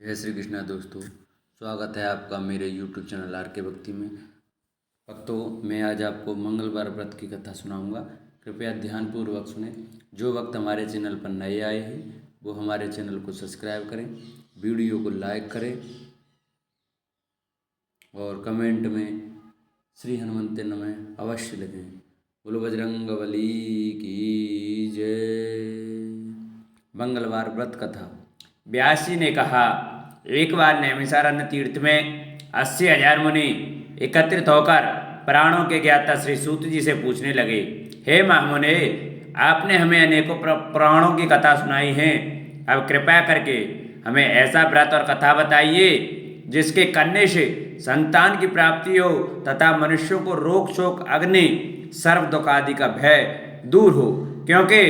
जय श्री कृष्णा दोस्तों, स्वागत है आपका मेरे YouTube चैनल आर के भक्ति में। भक्तों, मैं आज आपको मंगलवार व्रत की कथा सुनाऊंगा। कृपया ध्यानपूर्वक सुने। जो भक्त हमारे चैनल पर नए आए हैं वो हमारे चैनल को सब्सक्राइब करें, वीडियो को लाइक करें और कमेंट में श्री हनुमंते नमः अवश्य लिखें। बोलो बजरंगबली की जय। मंगलवार व्रत कथा। व्यास जी ने कहा, एक बार नैमिषारण्य तीर्थ में 80,000 मुनि एकत्रित होकर प्राणों के ज्ञाता श्री सूत जी से पूछने लगे, हे महामुने, आपने हमें अनेकों पुराणों की कथा सुनाई है। अब कृपया करके हमें ऐसा व्रत और कथा बताइए जिसके करने से संतान की प्राप्ति हो तथा मनुष्यों को रोग शोक अग्नि सर्व दुख आदि का भय दूर हो, क्योंकि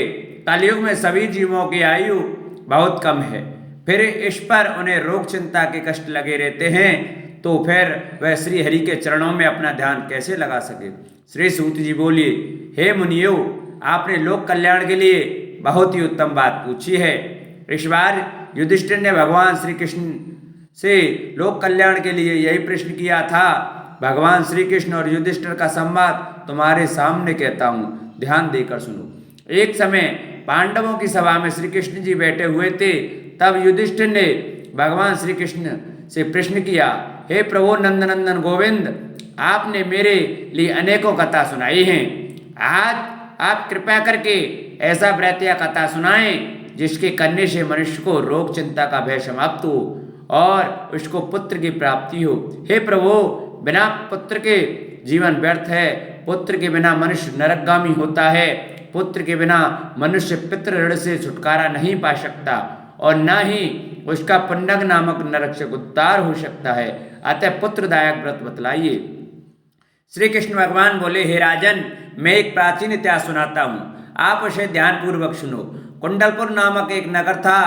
कलयुग में सभी जीवों की आयु बहुत कम है। फिर इस पर उन्हें रोग चिंता के कष्ट लगे रहते हैं, तो फिर वह श्री हरि के चरणों में अपना ध्यान कैसे लगा सके। श्री सूत जी बोलिए, हे मुनियो, आपने लोक कल्याण के लिए बहुत ही उत्तम बात पूछी है। इस बार युधिष्ठिर ने भगवान श्री कृष्ण से लोक कल्याण के लिए यही प्रश्न किया था। भगवान श्री कृष्ण और युधिष्ठिर का संवाद तुम्हारे सामने कहता हूँ, ध्यान देकर सुनो। एक समय पांडवों की सभा में श्री कृष्ण जी बैठे हुए थे। तब युधिष्ठिर ने भगवान श्री कृष्ण से प्रश्न किया, हे प्रभु नंदनंदन गोविंद, आपने मेरे लिए अनेकों कथा सुनाई हैं। आज आप कृपया करके ऐसा व्रत या कथा सुनाएं जिसके करने से मनुष्य को रोग चिंता का भय समाप्त हो और उसको पुत्र की प्राप्ति हो। हे प्रभु, बिना पुत्र के जीवन व्यर्थ है। पुत्र के बिना मनुष्य नरकगामी होता है। पुत्र के बिना मनुष्य पितृ ऋण से छुटकारा नहीं पा सकता और न ही उसका पुण्यक नामक नरक से उद्धार हो सकता है। अतः पुत्रदायक व्रत बतलाइए। श्री कृष्ण भगवान बोले, हे राजन, मैं एक प्राचीन इतिहास सुनाता हूँ, आप उसे ध्यानपूर्वक सुनो। कुंडलपुर नामक एक नगर था,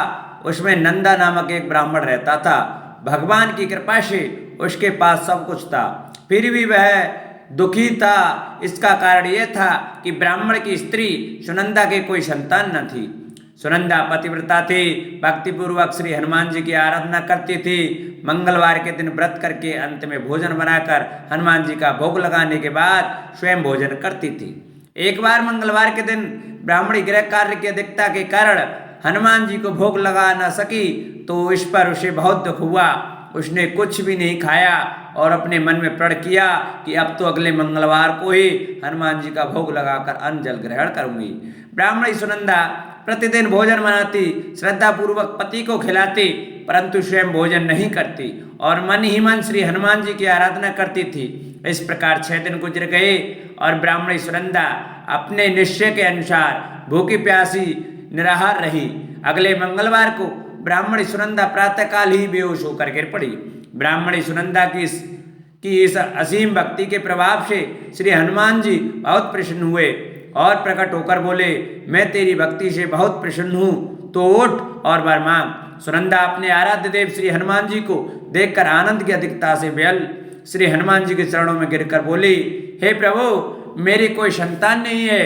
उसमें नंदा नामक एक ब्राह्मण रहता था। भगवान की कृपा से उसके पास सब कुछ था, फिर भी वह दुखी था। इसका कारण यह था कि ब्राह्मण की स्त्री सुनंदा के कोई संतान न थी। सुनंदा पतिव्रता थी, भक्तिपूर्वक श्री हनुमान जी की आराधना करती थी। मंगलवार के दिन व्रत करके अंत में भोजन बनाकर हनुमान जी का भोग लगाने के बाद स्वयं भोजन करती थी। एक बार मंगलवार के दिन ब्राह्मणी गृह कार्य की अधिकता के कारण हनुमान जी को भोग लगा न सकी, तो इस पर उसे बहुत दुख हुआ। उसने कुछ भी नहीं खाया और अपने मन में प्रण किया कि अब तो अगले मंगलवार को ही हनुमान जी का भोग लगाकर अन्न जल ग्रहण करूंगी। ब्राह्मणी सुनंदा प्रतिदिन भोजन बनाती, श्रद्धापूर्वक पति को खिलाती, परंतु स्वयं भोजन नहीं करती और मन ही मन श्री हनुमान जी की आराधना करती थी। इस प्रकार 6 दिन गुजर गए और ब्राह्मणी सुनंदा अपने निश्चय के अनुसार भूखी प्यासी निराहार रही। अगले मंगलवार को ब्राह्मणी सुनंदा प्रातःकाल ही बेहोश होकर गिर पड़ी। ब्राह्मणी सुनंदा की इस असीम भक्ति के प्रभाव से श्री हनुमान जी बहुत प्रसन्न हुए और प्रकट होकर बोले, मैं तेरी भक्ति से बहुत प्रसन्न हूँ, तो उठ और वर मांग। सुनंदा अपने आराध्य देव श्री हनुमान जी को देखकर आनंद की अधिकता से बेहल श्री हनुमान जी के चरणों में गिरकर बोली, हे प्रभु, मेरी कोई संतान नहीं है,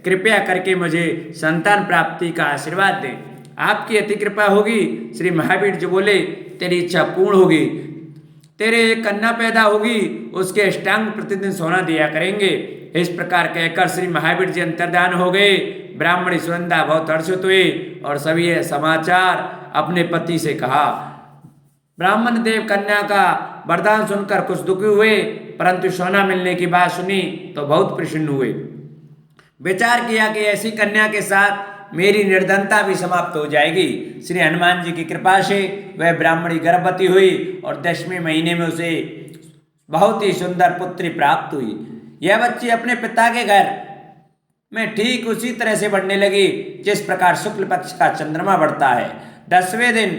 कृपया करके मुझे संतान प्राप्ति का आशीर्वाद दें। आपकी अति कृपा होगी। श्री महावीर जी बोले, तेरी इच्छा पूर्ण होगी। तेरे एक कन्या पैदा होगी, उसके अष्टांग प्रतिदिन सोना दिया करेंगे। इस प्रकार कहकर श्री महावीर जी अंतर्धान हो गए। ब्राह्मणी सुनंदा बहुत हर्षित हुई और सभी यह समाचार अपने पति से कहा। ब्राह्मण देव कन्या का वरदान सुनकर कुछ दुखी हुए, परंतु सोना मिलने की बात सुनी तो बहुत प्रसन्न हुए। विचार किया कि ऐसी कन्या के साथ मेरी निर्धनता भी समाप्त हो जाएगी। श्री हनुमान जी की कृपा से वह ब्राह्मणी गर्भवती हुई और 10वें महीने में उसे बहुत ही सुंदर पुत्री प्राप्त हुई। यह बच्ची अपने पिता के घर में ठीक उसी तरह से बढ़ने लगी जिस प्रकार शुक्ल पक्ष का चंद्रमा बढ़ता है। 10वें दिन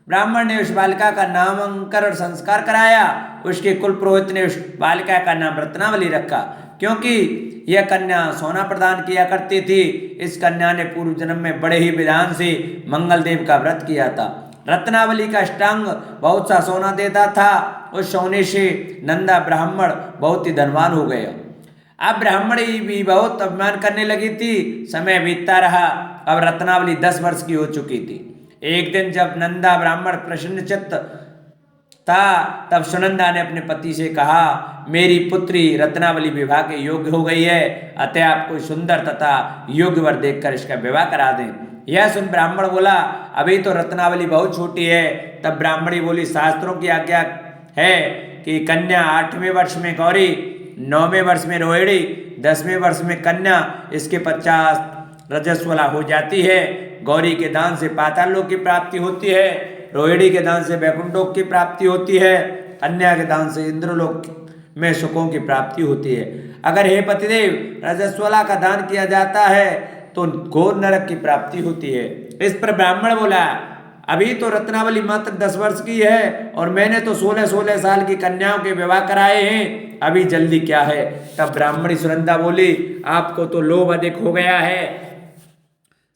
ब्राह्मण ने उस बालिका का नामकरण संस्कार कराया। उसके कुल पुरोहित ने उस बालिका का नाम रत्नावली रखा, क्योंकि यह कन्या सोना प्रदान किया करती थी। इस कन्या ने पूर्व जन्म में बड़े ही विधान से मंगल देव का व्रत किया था। रत्नावली का अष्टांग बहुत सा सोना देता था। उस सोने से नंदा ब्राह्मण बहुत ही धनवान हो गया। अब ब्राह्मणी भी बहुत अभिमान करने लगी थी। समय बीतता रहा। अब रत्नावली 10 वर्ष की हो चुकी थी। एक दिन जब नंदा ब्राह्मण प्रसन्नचित्त था, तब सुनंदा ने अपने पति से कहा, मेरी पुत्री रत्नावली विवाह के योग्य हो गई है, अतः आप कोई सुंदर तथा योग्य वर देखकर इसका विवाह करा दें। यह सुन ब्राह्मण बोला, अभी तो रत्नावली बहुत छोटी है। तब ब्राह्मणी बोली, शास्त्रों की आज्ञा है कि कन्या 8वें वर्ष में गौरी, 9वें वर्ष में रोहिणी, 10वें वर्ष में कन्या, इसके 50 रजस्वला हो जाती है। गौरी के दान से पाताल लोक की प्राप्ति होती है, रोहिणी के दान से वैकुंठ लोक की प्राप्ति होती है, कन्या के दान से इंद्रलोक में सुखों की प्राप्ति होती है। अगर हे पतिदेव रजस्वला का दान किया जाता है तो घोर नरक की प्राप्ति होती है। इस पर ब्राह्मण बोला, अभी तो रत्नावली मात्र 10 वर्ष की है और मैंने तो 16-16 साल की कन्याओं के विवाह कराए हैं, अभी जल्दी क्या है। तब ब्राह्मणी सुनंदा बोली, आपको तो लोभ अधिक हो गया है।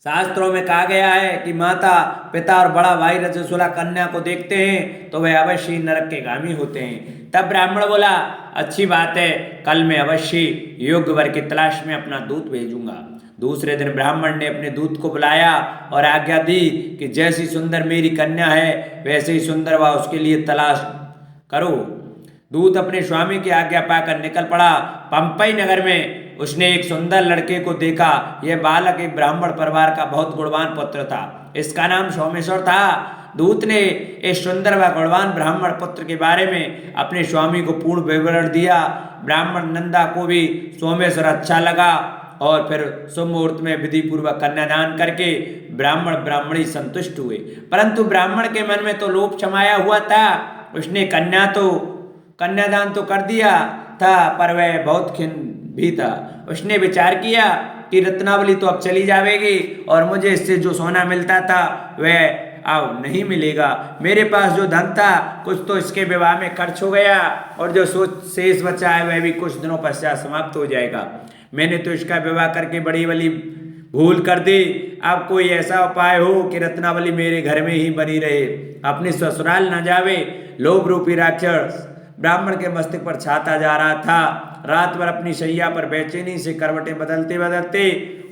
शास्त्रों में कहा गया है कि माता पिता और बड़ा भाई रजस्वला कन्या को देखते हैं तो वे अवश्य नरक के गामी होते हैं। तब ब्राह्मण बोला, अच्छी बात है, कल मैं अवश्य योग्य वर की तलाश में अपना दूत भेजूंगा। दूसरे दिन ब्राह्मण ने अपने दूत को बुलाया और आज्ञा दी कि जैसी सुंदर मेरी कन्या है वैसे ही सुंदर वह उसके लिए तलाश करो। दूत अपने स्वामी की आज्ञा पाकर निकल पड़ा। पंपई नगर में उसने एक सुंदर लड़के को देखा। यह बालक एक ब्राह्मण परिवार का बहुत गुणवान पुत्र था। इसका नाम सोमेश्वर था। दूत ने इस सुंदर व गुणवान ब्राह्मण पुत्र के बारे में अपने स्वामी को पूर्ण विवरण दिया। ब्राह्मण नंदा को भी सोमेश्वर अच्छा लगा और फिर शुभ मुहूर्त में विधि पूर्वक कन्यादान करके ब्राह्मण ब्राह्मणी संतुष्ट हुए। परंतु ब्राह्मण के मन में तो लोभ समाया हुआ था। उसने कन्यादान तो कर दिया था, पर वह बहुत खिन्न भी था। उसने विचार किया कि रत्नावली तो अब चली जाएगी और मुझे इससे जो सोना मिलता था वह अब नहीं मिलेगा। मेरे पास जो धन था कुछ तो इसके विवाह में खर्च हो गया और जो शेष बचा है वह भी कुछ दिनों पश्चात समाप्त हो जाएगा। मैंने तो इसका विवाह करके बड़ी बड़ी भूल कर दी। अब कोई ऐसा उपाय हो कि रत्नावली मेरे घर में ही बनी रहे, अपने ससुराल न जावे। लोभ रूपी राक्षस ब्राह्मण के मस्तिष्क पर छाता जा रहा था। रात भर अपनी शैया पर बेचैनी से करवटें बदलते बदलते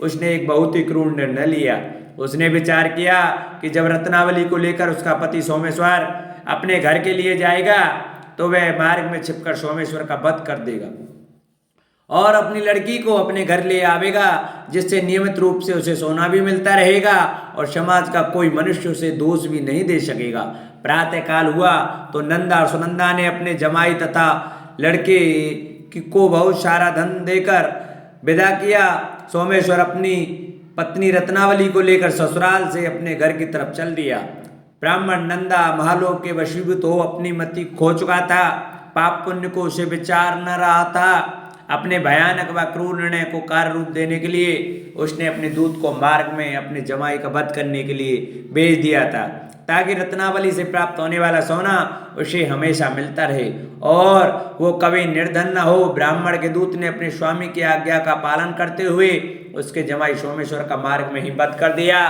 उसने एक बहुत ही क्रूर निर्णय लिया। उसने विचार किया कि जब रत्नावली को लेकर उसका पति सोमेश्वर अपने घर के लिए जाएगा तो वह मार्ग में छिपकर सोमेश्वर का वध कर देगा और अपनी लड़की को अपने घर ले आवेगा, जिससे नियमित रूप से उसे सोना भी मिलता रहेगा और समाज का कोई मनुष्य उसे दोष भी नहीं दे सकेगा। प्रातः काल हुआ तो नंदा और सुनंदा ने अपने जमाई तथा लड़के को बहुत सारा धन देकर विदा किया। सोमेश्वर अपनी पत्नी रत्नावली को लेकर ससुराल से अपने घर की तरफ चल दिया। ब्राह्मण नंदा महालोक के वशीभूत हो अपनी मति खो चुका था। पाप पुण्य को उसे विचार न रहा था। अपने भयानक व क्रूर निर्णय को कार्य रूप देने के लिए उसने अपने दूत को मार्ग में अपने जमाई का वध करने के लिए भेज दिया था, ताकि रत्नावली से प्राप्त होने वाला सोना उसे हमेशा मिलता रहे और वो कभी निर्धन न हो। ब्राह्मण के दूत ने अपने स्वामी की आज्ञा का पालन करते हुए उसके जमाई सोमेश्वर का मार्ग में ही वध कर दिया।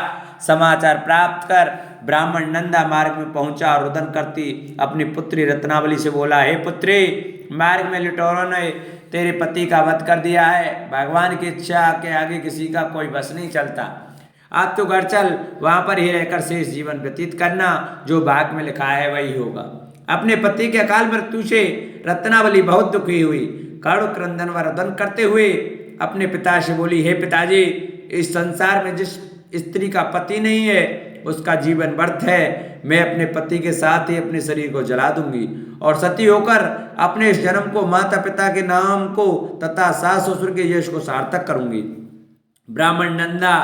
समाचार प्राप्त कर ब्राह्मण नंदा मार्ग में पहुंचा और रुदन करती अपनी पुत्री रत्नावली से बोला, हे पुत्री, मार्ग में लुटेरों ने तेरे पति का वध कर दिया है। भगवान की इच्छा के आगे किसी का कोई बस नहीं चलता। आप तो घर चल, वहां पर ही रहकर शेष जीवन व्यतीत करना, जो भाग में लिखा है वही होगा। अपने पति के अकाल मृत्यु से रत्नावली बहुत दुखी हुई। करुण क्रंदन व रुदन करते हुए अपने पिता से बोली, हे पिताजी, इस संसार में जिस स्त्री का पति नहीं है उसका जीवन व्यर्थ है। मैं अपने पति के साथ ही अपने शरीर को जला दूंगी और सती होकर अपने इस जन्म को माता पिता के नाम को तथा सास ससुर के यश को सार्थक करूंगी। ब्राह्मण नंदा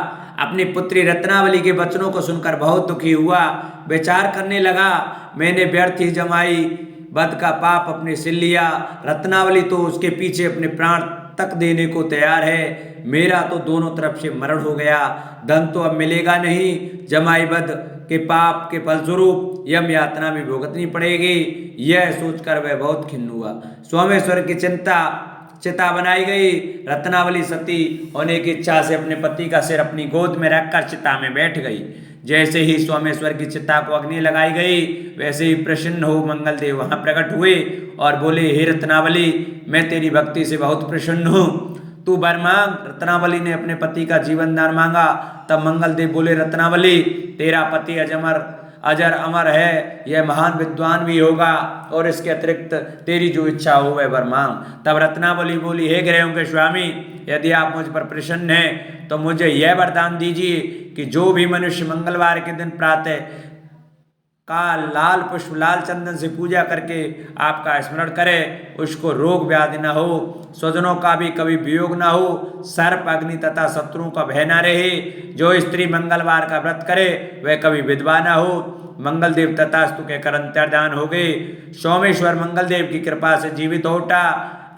अपनी पुत्री रत्नावली के वचनों को सुनकर बहुत दुखी हुआ। विचार करने लगा, मैंने व्यर्थ ही जमाई वध का पाप अपने सिर लिया। रत्नावली तो उसके पीछे अपने प्राण तक देने को तैयार है। मेरा तो दोनों तरफ से मरण हो गया। धन तो अब मिलेगा नहीं। जमाई वध के पाप के फलस्वरूप यम यातना भी भुगतनी पड़ेगी। यह सोचकर वह बहुत खिन्न हुआ। सोमेश्वर की चिता बनाई गई। रत्नावली सती होने की इच्छा से अपने पति का सिर अपनी गोद में रखकर चिता में बैठ गई। जैसे ही सोमेश्वर की चिता को अग्नि लगाई गई वैसे ही प्रसन्न हो मंगलदेव वहां प्रकट हुए और बोले, हे रत्नावली, मैं तेरी भक्ति से बहुत प्रसन्न हूँ। तू वर मांग। रत्नावली ने अपने पति का जीवन दान मांगा। तब मंगलदेव बोले, रत्नावली तेरा पति अजर अमर है, यह महान विद्वान भी होगा, और इसके अतिरिक्त तेरी जो इच्छा हो वह वर मांग। तब रत्नावली बोली, हे ग्रहों के स्वामी, यदि आप मुझ पर प्रसन्न हैं तो मुझे यह वरदान दीजिए कि जो भी मनुष्य मंगलवार के दिन प्रातः का लाल पुष्प लाल चंदन से पूजा करके आपका स्मरण करे, उसको रोग व्याधि न हो, स्वजनों का भी कभी वियोग न हो, सर्प अग्नि तथा शत्रुओं का भय न रहे। जो स्त्री मंगलवार का व्रत करे वह कभी विधवा न हो। मंगलदेव तथास्तु कहकर अंतर्धान हो गए। सोमेश्वर मंगलदेव की कृपा से जीवित हो उठा।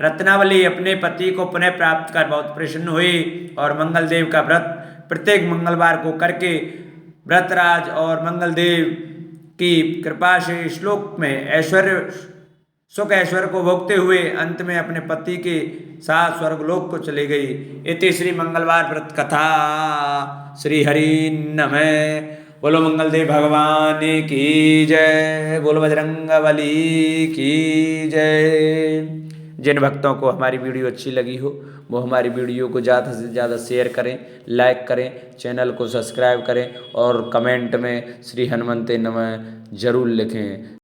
रत्नावली अपने पति को पुनः प्राप्त कर बहुत प्रसन्न हुई और मंगलदेव का व्रत प्रत्येक मंगलवार को करके व्रतराज और मंगलदेव की कृपा से श्लोक में सुख ऐश्वर्य को भोगते हुए अंत में अपने पति के साथ स्वर्गलोक को चले गई। इति श्री मंगलवार व्रत कथा। श्री हरि नमः। बोलो मंगलदेव भगवान की जय। बोलो बजरंगबली की जय। जिन भक्तों को हमारी वीडियो अच्छी लगी हो वो हमारी वीडियो को ज़्यादा से ज़्यादा शेयर करें, लाइक करें, चैनल को सब्सक्राइब करें और कमेंट में श्री हनुमते नमः जरूर लिखें।